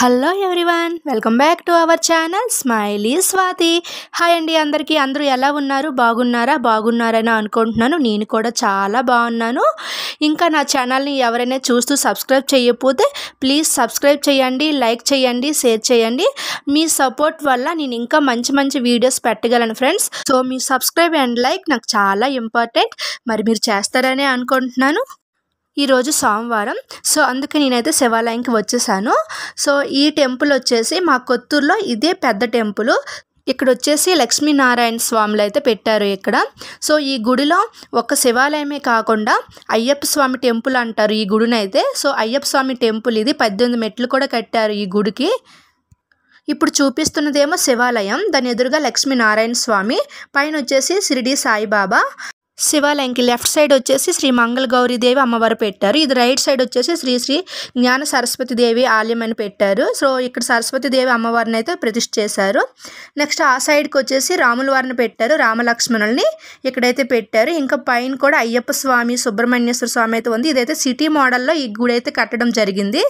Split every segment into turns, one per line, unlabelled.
Hello everyone, welcome back to our channel smiley Swathi. Hi అండి అందరికీ. అందరూ ఎలా ఉన్నారు? బాగున్నారని అనుకుంటున్నాను. నేను కూడా చాలా బాగున్నాను. ఇంకా నా ఛానల్ని ఎవరైనా చూస్తూ సబ్స్క్రైబ్ చేయకపోతే ప్లీజ్ సబ్స్క్రైబ్ చేయండి, లైక్ చేయండి, షేర్ చేయండి. మీ సపోర్ట్ వల్ల నేను ఇంకా మంచి వీడియోస్ పెట్టగలను ఫ్రెండ్స్. సో మీ సబ్స్క్రైబ్ అండ్ లైక్ నాకు చాలా ఇంపార్టెంట్. మరి మీరు చేస్తారని అనుకుంటున్నాను. ఈరోజు సోమవారం, సో అందుకే నేనైతే శివాలయంకి వచ్చేసాను. సో ఈ టెంపుల్ వచ్చేసి మా కొత్తూరులో ఇదే పెద్ద టెంపుల్. ఇక్కడ వచ్చేసి లక్ష్మీనారాయణ స్వాములు అయితే పెట్టారు ఇక్కడ. సో ఈ గుడిలో ఒక శివాలయమే కాకుండా అయ్యప్ప స్వామి టెంపుల్ అంటారు ఈ గుడిని అయితే. సో అయ్యప్ప స్వామి టెంపుల్ ఇది. 18 మెట్లు కూడా కట్టారు ఈ గుడికి. ఇప్పుడు చూపిస్తున్నదేమో శివాలయం, దాని ఎదురుగా లక్ష్మీనారాయణ స్వామి, పైన వచ్చేసి షిరిడి సాయిబాబా. శివాలయంకి లెఫ్ట్ సైడ్ వచ్చేసి శ్రీ మంగళ గౌరీదేవి అమ్మవారు పెట్టారు. ఇది రైట్ సైడ్ వచ్చేసి శ్రీ జ్ఞాన సరస్వతి దేవి ఆలయం అని పెట్టారు. సో ఇక్కడ సరస్వతి దేవి అమ్మవారిని అయితే ప్రతిష్ఠ చేశారు. నెక్స్ట్ ఆ సైడ్కి వచ్చేసి రాముల వారిని పెట్టారు, రామలక్ష్మణుల్ని ఇక్కడైతే పెట్టారు. ఇంకా పైన కూడా అయ్యప్ప స్వామి, సుబ్రహ్మణ్యేశ్వర స్వామి అయితే ఉంది. ఇదైతే సిటీ మోడల్లో ఈ గుడి అయితే కట్టడం జరిగింది.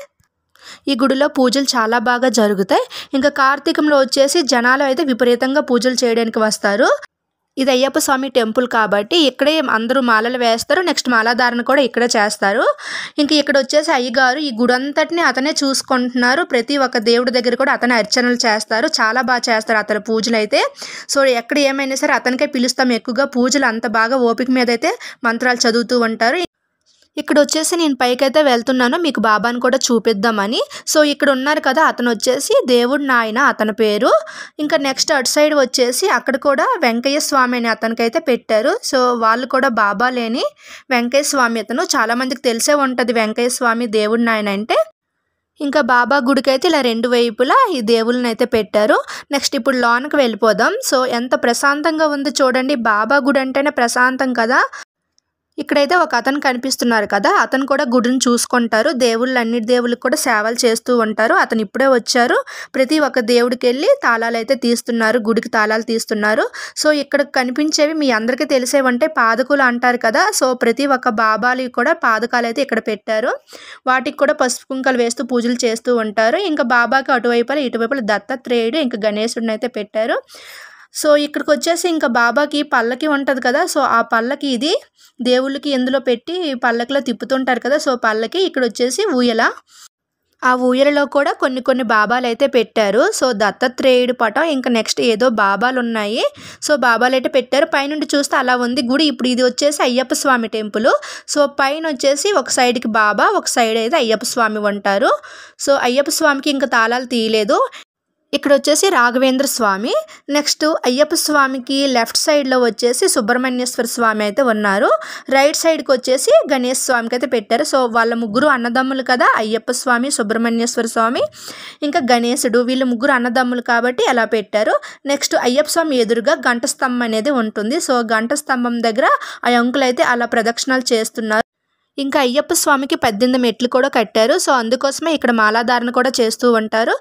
ఈ గుడిలో పూజలు చాలా బాగా జరుగుతాయి. ఇంకా కార్తీకంలో వచ్చేసి జనాలు అయితే విపరీతంగా పూజలు చేయడానికి వస్తారు. ఇది అయ్యప్ప స్వామి టెంపుల్ కాబట్టి ఇక్కడే అందరూ మాలలు వేస్తారు. నెక్స్ట్ మాలాధారణ కూడా ఇక్కడే చేస్తారు. ఇంకా ఇక్కడ వచ్చేసి అయ్యగారు ఈ గుడి అంతటిని అతనే చూసుకుంటున్నారు. ప్రతి ఒక్క దేవుడి దగ్గర కూడా అతనే అర్చనలు చేస్తారు. చాలా బాగా చేస్తారు అతని పూజలు అయితే. సో ఎక్కడ ఏమైనా సరే అతనికే పిలుస్తాం ఎక్కువగా. పూజలు అంత బాగా ఓపిక మీద అయితే మంత్రాలు చదువుతూ ఉంటారు. ఇక్కడ వచ్చేసి నేను పైకైతే వెళ్తున్నాను మీకు బాబాని కూడా చూపిద్దామని. సో ఇక్కడ ఉన్నారు కదా, అతను వచ్చేసి దేవుడు నాయన అతని పేరు. ఇంకా నెక్స్ట్ అటు సైడ్ వచ్చేసి అక్కడ కూడా వెంకయ్య స్వామి అని అతనికైతే పెట్టారు. సో వాళ్ళు కూడా బాబా లేని వెంకయ్య స్వామి అతను. చాలామందికి తెలిసే ఉంటుంది వెంకయ్య స్వామి దేవుడు నాయన అంటే. ఇంకా బాబా గుడికి అయితే ఇలా 2 వైపులా ఈ దేవుళ్ళని అయితే పెట్టారు. నెక్స్ట్ ఇప్పుడు లోనకి వెళ్ళిపోదాం. సో ఎంత ప్రశాంతంగా ఉందో చూడండి. బాబా గుడి అంటేనే ప్రశాంతం కదా. ఇక్కడైతే ఒక అతను కనిపిస్తున్నారు కదా, అతను కూడా గుడిని చూసుకుంటారు. అన్ని దేవుళ్ళకి కూడా సేవలు చేస్తూ ఉంటారు. అతను ఇప్పుడే వచ్చారు. ప్రతి ఒక్క దేవుడికి వెళ్ళి తాళాలు అయితే తీస్తున్నారు, గుడికి తాళాలు తీస్తున్నారు. సో ఇక్కడ కనిపించేవి మీ అందరికీ తెలిసేవంటే పాదకులు అంటారు కదా. సో ప్రతి ఒక్క బాబాలు కూడా పాదకాలు అయితే ఇక్కడ పెట్టారు. వాటికి కూడా పసుపు కుంకాలు వేస్తూ పూజలు చేస్తూ ఉంటారు. ఇంకా బాబాకి ఇటువైపుల దత్తాత్రేయుడు ఇంకా గణేశుడిని అయితే పెట్టారు. సో ఇక్కడికి వచ్చేసి ఇంకా బాబాకి పల్లకి ఉంటుంది కదా. సో ఆ పల్లకి ఇది దేవుళ్ళకి ఎందులో పెట్టి పల్లకిలో తిప్పుతుంటారు కదా. సో పల్లకి ఇక్కడ వచ్చేసి ఊయల. ఆ ఊయలలో కూడా కొన్ని బాబాలు అయితే పెట్టారు. సో దత్తాత్రేయుడు పటం, ఇంకా నెక్స్ట్ ఏదో బాబాలు ఉన్నాయి. సో బాబాలు అయితే పెట్టారు. పైనుండి చూస్తే అలా ఉంది గుడి. ఇప్పుడు ఇది వచ్చేసి అయ్యప్ప స్వామి టెంపుల్. సో పైన వచ్చేసి ఒక సైడ్కి బాబా, ఒక సైడ్ అయితే అయ్యప్ప స్వామి ఉంటారు. సో అయ్యప్ప స్వామికి ఇంకా తాళాలు తీయలేదు. ఇక్కడ వచ్చేసి రాఘవేంద్ర స్వామి. నెక్స్ట్ అయ్యప్ప స్వామికి లెఫ్ట్ సైడ్లో వచ్చేసి సుబ్రహ్మణ్యేశ్వర స్వామి అయితే ఉన్నారు. రైట్ సైడ్కి వచ్చేసి గణేష్ స్వామికి అయితే పెట్టారు. సో వాళ్ళ ముగ్గురు అన్నదమ్ములు కదా, అయ్యప్ప స్వామి, సుబ్రహ్మణ్యేశ్వర స్వామి ఇంకా గణేశుడు. వీళ్ళు ముగ్గురు అన్నదమ్ములు కాబట్టి అలా పెట్టారు. నెక్స్ట్ అయ్యప్ప స్వామి ఎదురుగా గంట స్తంభం అనేది ఉంటుంది. సో గంట స్తంభం దగ్గర ఆ అంకులు అయితే అలా ప్రదక్షిణాలు చేస్తున్నారు. ఇంకా అయ్యప్ప స్వామికి 18 మెట్లు కూడా కట్టారు. సో అందుకోసమే ఇక్కడ మాలాధారణ కూడా చేస్తూ ఉంటారు.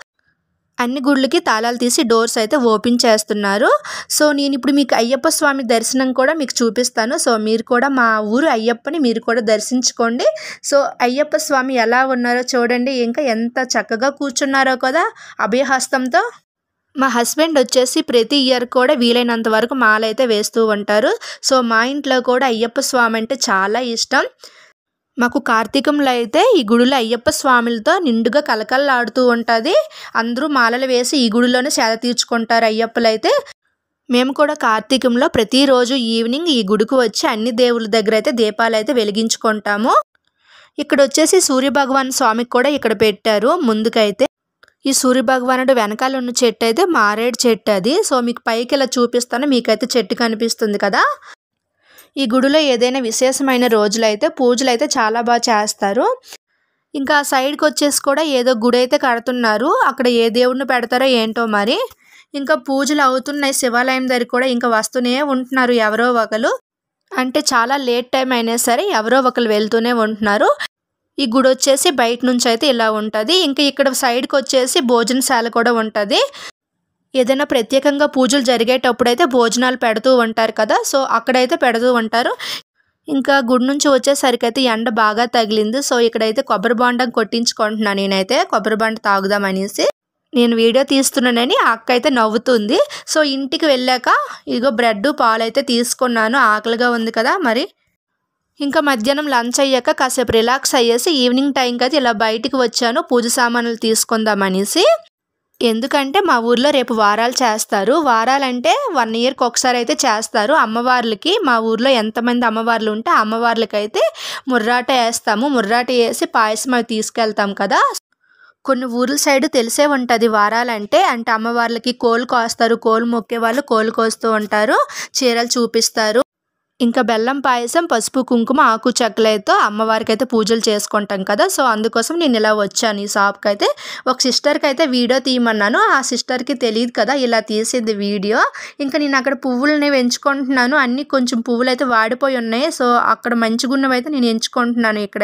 అన్ని గుళ్ళకి తాళాలు తీసి డోర్స్ అయితే ఓపెన్ చేస్తున్నారు. సో నేను ఇప్పుడు మీకు అయ్యప్ప స్వామి దర్శనం కూడా మీకు చూపిస్తాను. సో మీరు కూడా మా ఊరు అయ్యప్పని మీరు కూడా దర్శించుకోండి. సో అయ్యప్ప స్వామి ఎలా ఉన్నారో చూడండి. ఇంకా ఎంత చక్కగా కూర్చున్నారో కదా అభయహస్తంతో. మా హస్బెండ్ వచ్చేసి ప్రతి ఇయర్ కూడా వీలైనంత వరకు మాల అయితే వేస్తూ ఉంటారు. సో మా ఇంట్లో కూడా అయ్యప్ప స్వామి అంటే చాలా ఇష్టం. మాకు కార్తీకంలో అయితే ఈ గుడిలో అయ్యప్ప స్వాములతో నిండుగా కలకల్లాడుతూ ఉంటుంది. అందరూ మాలలు వేసి ఈ గుడిలోనే సేద తీర్చుకుంటారు అయ్యప్పలు అయితే. మేము కూడా కార్తీకంలో ప్రతిరోజు ఈవినింగ్ ఈ గుడికి వచ్చి అన్ని దేవుళ్ళ దగ్గర అయితే దీపాలు అయితే వెలిగించుకుంటాము. ఇక్కడ వచ్చేసి సూర్యభగవాన్ స్వామికి కూడా ఇక్కడ పెట్టారు ముందుకైతే. ఈ సూర్యభగవానుడు వెనకాల ఉన్న చెట్టు అయితే మారేడు చెట్టు అది. సో మీకు పైకి ఇలా చూపిస్తాను, మీకైతే చెట్టు కనిపిస్తుంది కదా. ఈ గుడిలో ఏదైనా విశేషమైన రోజులైతే పూజలు అయితే చాలా బాగా చేస్తారు. ఇంకా సైడ్కి వచ్చేసి కూడా ఏదో గుడి అయితే కడుతున్నారు. అక్కడ ఏ దేవుడిని పెడతారో ఏంటో మరి. ఇంకా పూజలు అవుతున్నాయి శివాలయం దగ్గర కూడా. ఇంకా వస్తూనే ఉంటున్నారు ఎవరో ఒకరు. అంటే చాలా లేట్ టైం అయినా సరే ఎవరో ఒకరు వెళ్తూనే ఉంటున్నారు. ఈ గుడి వచ్చేసి బయట నుంచి అయితే ఇలా ఉంటుంది. ఇంకా ఇక్కడ సైడ్కి వచ్చేసి భోజనశాల కూడా ఉంటుంది. ఏదైనా ప్రత్యేకంగా పూజలు జరిగేటప్పుడు అయితే భోజనాలు పెడుతూ ఉంటారు కదా. సో అక్కడైతే పెడుతూ ఉంటారు. ఇంకా గుడి నుంచి వచ్చేసరికి అయితే ఎండ బాగా తగిలింది. సో ఇక్కడైతే కొబ్బరి బొండం కొట్టించుకుంటున్నాను నేనైతే కొబ్బరి బొండం తాగుదామనేసి. నేను వీడియో తీస్తున్నానని ఆ అక్క అయితే నవ్వుతుంది. సో ఇంటికి వెళ్ళాక ఇదిగో బ్రెడ్ పాలు అయితే తీసుకున్నాను. ఆకలిగా ఉంది కదా మరి. ఇంకా మధ్యాహ్నం లంచ్ అయ్యాక కాసేపు రిలాక్స్ అయ్యేసి ఈవినింగ్ టైంకి అయితే ఇలా బయటికి వచ్చాను పూజ సామాన్లు తీసుకుందామనేసి. ఎందుకంటే మా ఊర్లో రేపు వారాలు చేస్తారు. వారాలంటే 1 ఇయర్కి ఒకసారి అయితే చేస్తారు. అమ్మవార్లకి మా ఊర్లో ఎంతమంది అమ్మవార్లు ఉంటే అమ్మవార్లకి అయితే ముర్రాట వేస్తాము. ముర్రాట వేసి పాయసం అవి తీసుకెళ్తాం కదా. కొన్ని ఊర్ల సైడ్ తెలిసే ఉంటుంది వారాలంటే. అంటే అమ్మవార్లకి కోళ్ళు కోస్తారు. కోళ్ళు మొక్కే వాళ్ళు కోళ్ళు కోస్తూ ఉంటారు. చీరలు చూపిస్తారు. ఇంకా బెల్లం పాయసం, పసుపు, కుంకుమ, ఆకు చెక్కలతో అమ్మవారికి అయితే పూజలు చేసుకుంటాం కదా. సో అందుకోసం నేను ఇలా వచ్చాను ఈ షాప్కి అయితే. ఒక సిస్టర్కి అయితే వీడియో తీయమన్నాను. ఆ సిస్టర్కి తెలియదు కదా ఇలా తీసేది వీడియో. ఇంకా నేను అక్కడ పువ్వులని ఎంచుకుంటున్నాను. అన్నీ కొంచెం పువ్వులు అయితే వాడిపోయి ఉన్నాయి. సో అక్కడ మంచిగా ఉన్నవి అయితే నేను ఎంచుకుంటున్నాను. ఇక్కడ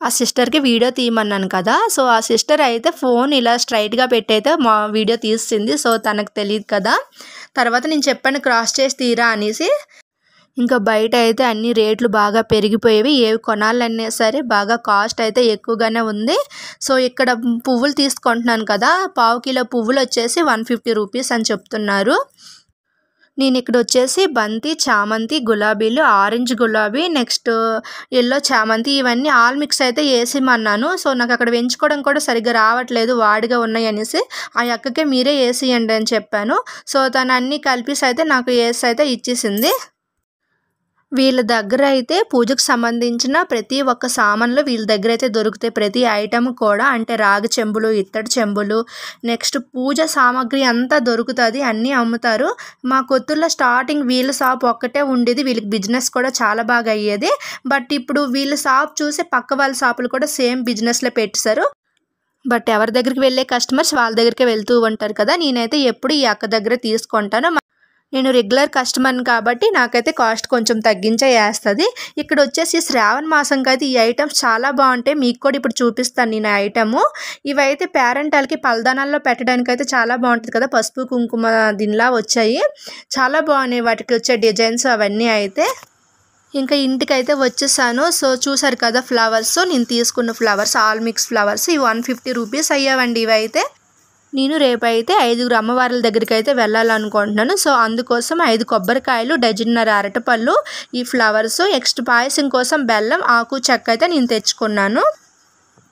ఆ సిస్టర్కి వీడియో తీయమన్నాను కదా. సో ఆ సిస్టర్ అయితే ఫోన్ ఇలా స్ట్రైట్గా పెట్టయితే మా వీడియో తీసింది. సో తనకు తెలియదు కదా. తర్వాత నేను చెప్పాను క్రాస్ చేసి తీరా అనేసి. ఇంకా బయట అయితే అన్ని రేట్లు బాగా పెరిగిపోయేవి. ఏవి కొనాలన్నా సరే బాగా కాస్ట్ అయితే ఎక్కువగానే ఉంది. సో ఇక్కడ పువ్వులు తీసుకుంటున్నాను కదా. పావు కిలో పువ్వులు వచ్చేసి 150 రూపీస్ అని చెప్తున్నారు. నేను ఇక్కడ వచ్చేసి బంతి, చామంతి, గులాబీలు, ఆరెంజ్ గులాబీ, నెక్స్ట్ ఎల్లో చామంతి ఇవన్నీ ఆల్ మిక్స్ అయితే వేసిమన్నాను. సో నాకు అక్కడ పెంచుకోవడం కూడా సరిగ్గా రావట్లేదు వాడిగా ఉన్నాయి అనేసి. ఆ అక్కకే మీరే వేసియండి అని చెప్పాను. సో తను అన్నీ కలిపేసి అయితే నాకు వేసి అయితే ఇచ్చేసింది. వీళ్ళ దగ్గర అయితే పూజకు సంబంధించిన ప్రతి ఒక్క సామాన్లు వీళ్ళ దగ్గర అయితే దొరుకుతాయి. ప్రతి ఐటమ్ కూడా అంటే రాగి చెంబులు, ఇత్తడి చెంబులు, నెక్స్ట్ పూజ సామాగ్రి అంతా దొరుకుతుంది. అన్నీ అమ్ముతారు. మా కొత్తూరులో స్టార్టింగ్ వీళ్ళ షాప్ ఒక్కటే ఉండేది. వీళ్ళకి బిజినెస్ కూడా చాలా బాగా అయ్యేది. బట్ ఇప్పుడు వీళ్ళ షాప్ చూసి పక్క వాళ్ళ షాపులు కూడా సేమ్ బిజినెస్లో పెట్టేశారు. బట్ ఎవరి దగ్గరికి వెళ్ళే కస్టమర్స్ వాళ్ళ దగ్గరికి వెళ్తూ ఉంటారు కదా. నేనైతే ఎప్పుడు ఈ అక్క దగ్గర తీసుకుంటాను. నేను రెగ్యులర్ కస్టమర్ని కాబట్టి నాకైతే కాస్ట్ కొంచెం తగ్గించే వేస్తుంది. ఇక్కడ వచ్చేసి శ్రావణ మాసంకి అయితే ఈ ఐటమ్స్ చాలా బాగుంటాయి. మీకు కూడా ఇప్పుడు చూపిస్తాను నేను ఐటము. ఇవైతే పేరెంటాలకి పలదానాల్లో పెట్టడానికి అయితే చాలా బాగుంటుంది కదా. పసుపు కుంకుమ దీనిలా వచ్చాయి. చాలా బాగున్నాయి వాటికి వచ్చే డిజైన్స్ అవన్నీ అయితే. ఇంకా ఇంటికైతే వచ్చేసాను. సో చూసారు కదా ఫ్లవర్స్. నేను తీసుకున్న ఫ్లవర్స్ ఆల్ మిక్స్ ఫ్లవర్స్ ఇవి 150 రూపీస్ అయ్యావండి. ఇవైతే నేను రేపైతే 5 అమ్మవార్ల దగ్గరికి అయితే వెళ్ళాలనుకుంటున్నాను. సో అందుకోసం 5 కొబ్బరికాయలు, డజన్నర అరటిపళ్ళు, ఈ ఫ్లవర్స్, నెక్స్ట్ పాయసం కోసం బెల్లం, ఆకు చెక్క అయితే నేను తెచ్చుకున్నాను.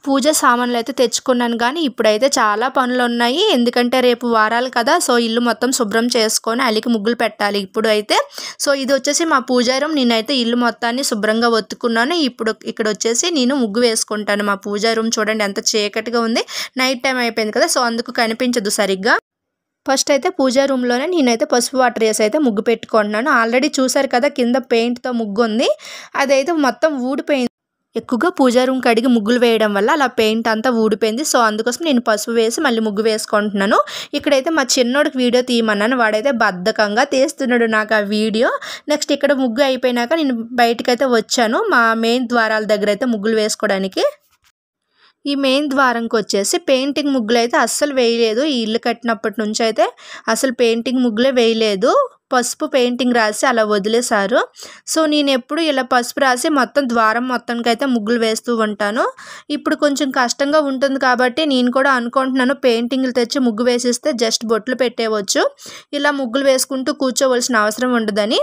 పూజ సామాన్లు అయితే తెచ్చుకున్నాను. కానీ ఇప్పుడైతే చాలా పనులు ఉన్నాయి. ఎందుకంటే రేపు వారాలు కదా. సో ఇల్లు మొత్తం శుభ్రం చేసుకొని అలికి ముగ్గులు పెట్టాలి ఇప్పుడు అయితే. సో ఇది వచ్చేసి మా పూజా రూమ్. నేనైతే ఇల్లు మొత్తాన్ని శుభ్రంగా ఒత్తుకున్నాను. ఇప్పుడు ఇక్కడ వచ్చేసి నేను ముగ్గు వేసుకుంటాను. మా పూజా రూమ్ చూడండి ఎంత చీకటిగా ఉంది. నైట్ టైం అయిపోయింది కదా. సో అందుకు కనిపించదు సరిగ్గా. ఫస్ట్ అయితే పూజా రూమ్లోనే నేనైతే పసుపు వాటర్ వేసి అయితే ముగ్గు పెట్టుకుంటున్నాను. ఆల్రెడీ చూసారు కదా కింద పెయింట్తో ముగ్గు ఉంది. అదైతే మొత్తం ఊడిపోయింది. ఎక్కువగా పూజా రూమ్ కడిగి ముగ్గులు వేయడం వల్ల అలా పెయింట్ అంతా ఊడిపోయింది. సో అందుకోసం నేను పసుపు వేసి మళ్ళీ ముగ్గు వేసుకుంటున్నాను. ఇక్కడైతే మా చిన్నోడికి వీడియో తీయమన్నాను. వాడైతే బద్ధకంగా తీస్తున్నాడు నాకు ఆ వీడియో. నెక్స్ట్ ఇక్కడ ముగ్గు అయిపోయినాక నేను బయటకైతే వచ్చాను. మా మెయిన్ ద్వారాల దగ్గర అయితే ముగ్గులు వేసుకోవడానికి. ఈ మెయిన్ ద్వారంకి వచ్చేసి పెయింటింగ్ ముగ్గులు అయితే అస్సలు వేయలేదు. ఈ ఇల్లు కట్టినప్పటి నుంచి అయితే అసలు పెయింటింగ్ ముగ్గులే వేయలేదు. పసుపు పెయింటింగ్ రాసి అలా వదిలేశారు. సో నేను ఎప్పుడు ఇలా పసుపు రాసి మొత్తం ద్వారం మొత్తానికి అయితే ముగ్గులు వేస్తూ ఉంటాను. ఇప్పుడు కొంచెం కష్టంగా ఉంటుంది కాబట్టి నేను కూడా అనుకుంటున్నాను పెయింటింగ్లు తెచ్చి ముగ్గు వేసిస్తే జస్ట్ బొట్లు పెట్టేవచ్చు. ఇలా ముగ్గులు వేసుకుంటూ కూర్చోవలసిన అవసరం ఉండదని.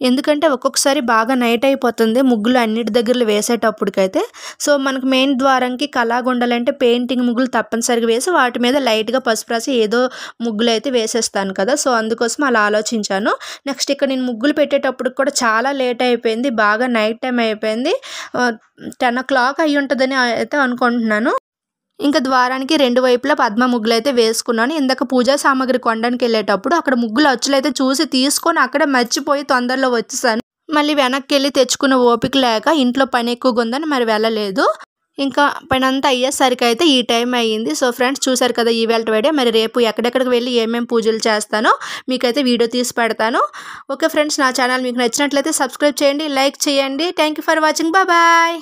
ఎందుకంటే ఒక్కొక్కసారి బాగా నైట్ అయిపోతుంది ముగ్గులు అన్నిటి దగ్గరలు వేసేటప్పటికైతే. సో మనకు మెయిన్ ద్వారంకి కళాగుండాలంటే పెయింటింగ్ ముగ్గులు తప్పనిసరిగా వేసి వాటి మీద లైట్గా పసుపు రాసి ఏదో ముగ్గులు అయితే వేసేస్తాను కదా. సో అందుకోసం అలా ఆలోచించాను. నెక్స్ట్ ఇక్కడ నేను ముగ్గులు పెట్టేటప్పుడు కూడా చాలా లేట్ అయిపోయింది. బాగా నైట్ టైం అయిపోయింది. 10 o'clock అయ్యి ఉంటుందని అయితే అనుకుంటున్నాను. ఇంకా ద్వారానికి 2 వైపులా పద్మ ముగ్గులు అయితే వేసుకున్నాను. ఇందాక పూజా సామాగ్రి కొనడానికి వెళ్ళేటప్పుడు అక్కడ ముగ్గులు అచ్చులైతే చూసి తీసుకొని అక్కడే మర్చిపోయి తొందరలో వచ్చేసాను. మళ్ళీ వెనక్కి వెళ్ళి తెచ్చుకున్న ఓపిక లేక ఇంట్లో పని ఎక్కువగా ఉందని మరి వెళ్ళలేదు. ఇంకా పని అంతా అయ్యేసరికి అయితే ఈ టైం అయ్యింది. సో ఫ్రెండ్స్ చూసారు కదా ఈవేళ వీడియో. మరి రేపు ఎక్కడెక్కడికి వెళ్ళి ఏమేమి పూజలు చేస్తానో మీకైతే వీడియో తీసి పెడతాను. ఓకే ఫ్రెండ్స్, నా ఛానల్ మీకు నచ్చినట్లయితే సబ్స్క్రైబ్ చేయండి, లైక్ చేయండి. Thank you for watching. Bye.